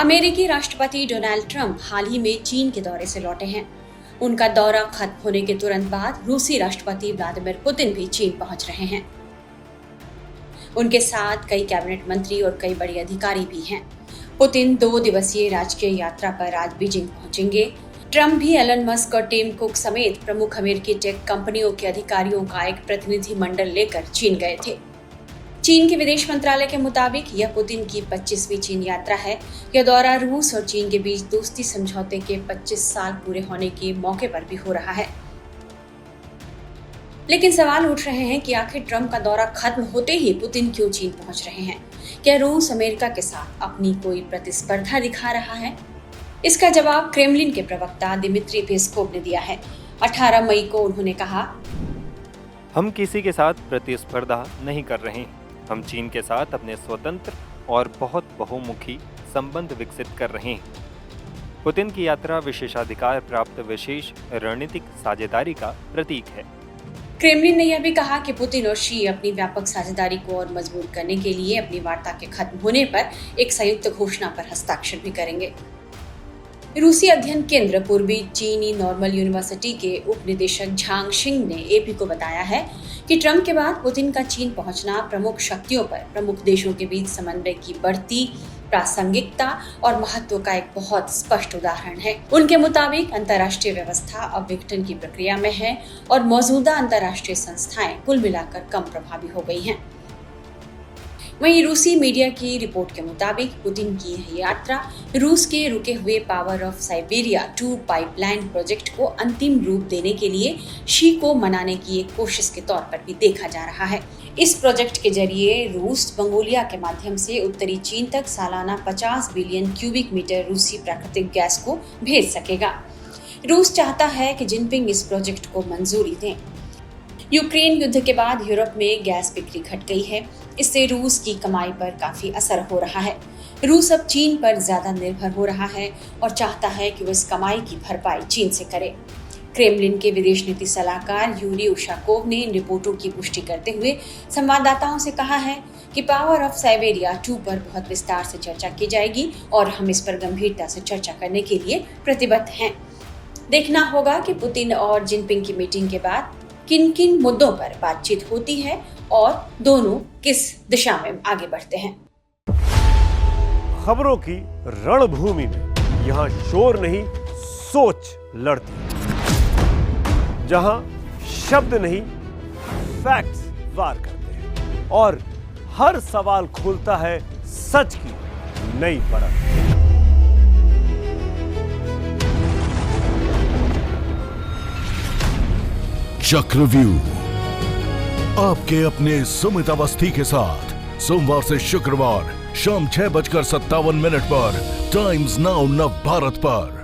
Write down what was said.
अमेरिकी राष्ट्रपति Donald Trump हाल ही में चीन के दौरे से लौटे हैं। उनका दौरा खत्म होने के तुरंत बाद रूसी राष्ट्रपति व्लादिमीर पुतिन भी चीन पहुंच रहे हैं। उनके साथ कई कैबिनेट मंत्री और कई बड़े अधिकारी भी हैं। पुतिन 2 दिवसीय राजकीय यात्रा पर आज बीजिंग पहुंचेंगे। ट्रंप भी एलन मस्क और टिम कुक समेत प्रमुख अमेरिकी टेक कंपनियों के अधिकारियों का एक प्रतिनिधि मंडल लेकर चीन गए थे। चीन के विदेश मंत्रालय के मुताबिक यह पुतिन की 25वीं चीन यात्रा है। यह दौरा रूस और चीन के बीच दोस्ती समझौते के 25 साल पूरे होने के मौके पर भी हो रहा है। लेकिन सवाल उठ रहे हैं कि आखिर ट्रंप का दौरा खत्म होते ही पुतिन क्यों चीन पहुंच रहे हैं? क्या रूस अमेरिका के साथ अपनी कोई प्रतिस्पर्धा दिखा रहा है? इसका जवाब क्रेमलिन के प्रवक्ता दिमित्री पेस्कोव ने दिया है। 18 मई को उन्होंने कहा, हम किसी के साथ प्रतिस्पर्धा नहीं कर रहे हैं। हम चीन के साथ अपने स्वतंत्र और बहुत बहुमुखी संबंध विकसित कर रहे हैं। पुतिन की यात्रा विशेषाधिकार प्राप्त विशेष रणनीतिक साझेदारी का प्रतीक है। क्रेमलिन ने यह भी कहा कि पुतिन और शी अपनी व्यापक साझेदारी को और मजबूत करने के लिए अपनी वार्ता के खत्म होने पर एक संयुक्त घोषणा पर हस्ताक्षर भी करेंगे। रूसी अध्ययन केंद्र पूर्वी चीनी नॉर्मल यूनिवर्सिटी के उप निदेशक झांग शिंग ने एपी को बताया है कि ट्रंप के बाद पुतिन का चीन पहुंचना प्रमुख शक्तियों पर प्रमुख देशों के बीच समन्वय की बढ़ती प्रासंगिकता और महत्व का एक बहुत स्पष्ट उदाहरण है। उनके मुताबिक अंतर्राष्ट्रीय व्यवस्था अब विघटन की प्रक्रिया में है और मौजूदा अंतर्राष्ट्रीय संस्थाएं कुल मिलाकर कम प्रभावी हो गई हैं। वहीं रूसी मीडिया की रिपोर्ट के मुताबिक पुतिन की यह यात्रा रूस के रुके हुए power of Siberia 2 pipeline project को अंतिम रूप देने के लिए शी को मनाने की एक कोशिश के तौर पर भी देखा जा रहा है। इस प्रोजेक्ट के जरिए रूस मंगोलिया के माध्यम से उत्तरी चीन तक सालाना 50 बिलियन क्यूबिक मीटर रूसी प्राकृतिक गैस को भेज सकेगा। रूस चाहता है कि जिनपिंग इस प्रोजेक्ट को मंजूरी दें। यूक्रेन युद्ध के बाद यूरोप में गैस बिक्री घट गई है। इससे रूस की कमाई पर काफी असर हो रहा है। रूस अब चीन पर ज्यादा निर्भर हो रहा है और चाहता है कि वो इस कमाई की भरपाई चीन से करे। क्रेमलिन के विदेश नीति सलाहकार यूरी उशाकोव ने इन रिपोर्टों की पुष्टि करते हुए संवाददाताओं से कहा है कि पावर ऑफ साइबेरिया 2 पर बहुत विस्तार से चर्चा की जाएगी और हम इस पर गंभीरता से चर्चा करने के लिए प्रतिबद्ध हैं। देखना होगा कि पुतिन और जिनपिंग की मीटिंग के बाद किन किन मुद्दों पर बातचीत होती है और दोनों किस दिशा में आगे बढ़ते हैं। खबरों की रणभूमि में यहाँ शोर नहीं, सोच लड़ती है। जहां शब्द नहीं, फैक्ट्स वार करते हैं और हर सवाल खोलता है सच की नई परत। चक्रव्यूह आपके अपने सुमित अवस्थी के साथ सोमवार से शुक्रवार शाम 6:57 पर टाइम्स नाउ नव भारत पर।